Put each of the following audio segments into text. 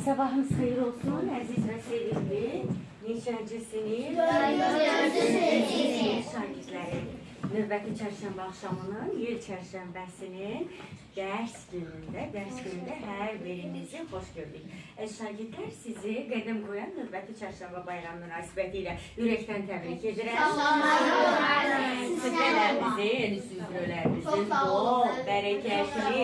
Sabahınız xeyir olsun, əziz və sevimli neçənci sinif şagirdləri. Növbəti çərşənbə axşamının, yıl çərşənbəsinin dərs günündə hər birinizi xoş gördük. Şagirdlər, sizi qədəm qoyan növbəti çərşənbə bayramı münasibəti ilə ürəkdən təbrik edirəm. Süfrələrimizin, süfrələrimizin bol, bərəkətli,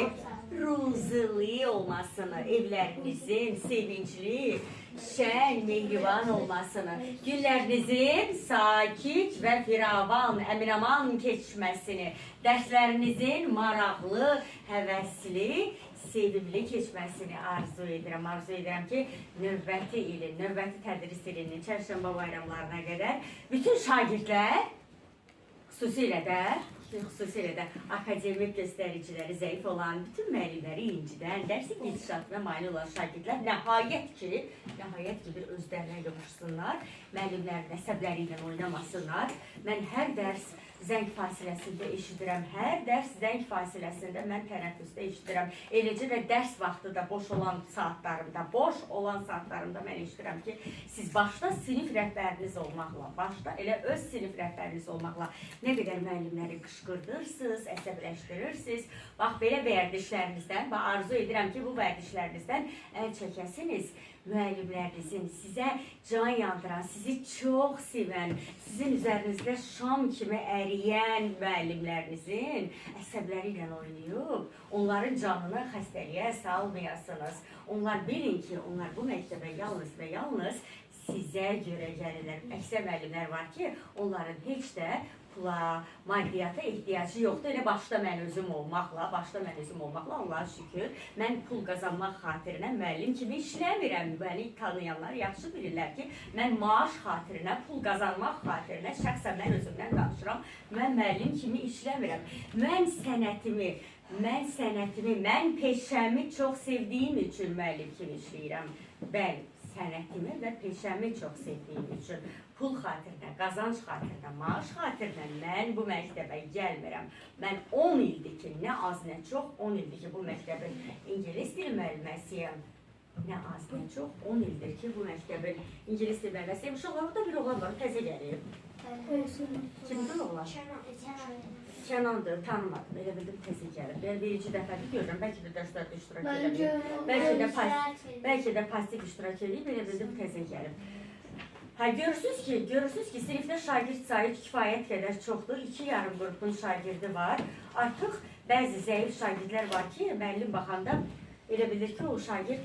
ruzili olmasını, evlərinizin sevincli, şən, mehriban olmasını, günlərinizin sakit və firavan, əminaman keçməsini, dərslərinizin maraqlı, həvəsli, sevimli keçməsini arzu edirəm. Arzu edirəm ki, növbəti ilin, növbəti tədris ilinin, çərşənbə bayramlarına qədər bütün şagirdlər, xüsusilə də akademik göstəriciləri zəif olan bütün müəllimləri incidən, dərsin gedişatına mane olan şagirdlər nəhayət ki, bir özlərinə yovuşsunlar, müəllimlərin əsəbləri ilə oynamasınlar. Mən hər dərs zəng fasiləsində eşidirəm, hər dərs zəng fasiləsində mən tənəffüsdə eşidirəm. Eləcə də dərs vaxtı da boş olan saatlarımda mən eşidirəm ki, siz başda sinif rəhbəriniz olmaqla, başda elə öz sinif rəhbəriniz olmaqla nə qədər müəllimləri qışqırdırsınız, əsəbləşdirirsiniz. Bax, belə vərdişlərinizdən, arzu edirəm ki, bu vərdişlərinizdən əl çəkəsiniz. Müəllimlərinizin sizə can yandıran, sizi çox sevən, sizin üzərinizdə şam kimi əriyən müəllimlərinizin əsəbləri ilə oynayıb, onların canını xəstəliyə salmayasınız. Onlar bilin ki, onlar bu məktəbə yalnız və yalnız sizə görə gəlirlər. Əksər müəllimlər var ki, onların heç də pula, maddiyata ehtiyacı yoxdur. Elə başda mən özüm olmaqla, Allah'a şükür, mən pul qazanmaq xatirinə müəllim kimi işləmirəm. Məni tanıyanlar yaxşı bilirlər ki, mən maaş xatirinə, pul qazanmaq xatirinə, şəxsən mən özümdən danışıram, mən müəllim kimi işləmirəm. Mən sənətimi, mən peşəmi çox sevdiyim üçün müəllim kimi işləyirəm. Bəli, sənətimi və peşəmi çox sevdiyim üçün pul xatirinə, qazanc xatirinə, maaş xatirinə mən bu məktəbə gəlmirəm. Mən 10 ildir ki, nə az nə çox 10 ildir ki, bu məktəbin ingilis dili müəlliməsiyəm. Nə az nə çox 10 ildir ki, bu məktəbin ingilis dili müəlliməsiyəm. Uşaqlar, orada bir oğlan var, təzə gəlib. Kimdir oğlan? Kənandır, tanımadım, elə bildim təzə gəlib. Birinci dəfədir görürəm, bəlkə də dərslərdə iştirak edəyim, bəlkə də pozitiv iştirak edəyim, elə bildim təzə gəlib. Görürsünüz ki, sinifdə şagird sayı kifayət qədər çoxdur, 2 yarım qrupun şagirdi var. Artıq bəzi zəif şagirdlər var ki, müəllim baxanda elə bilir ki, o şagird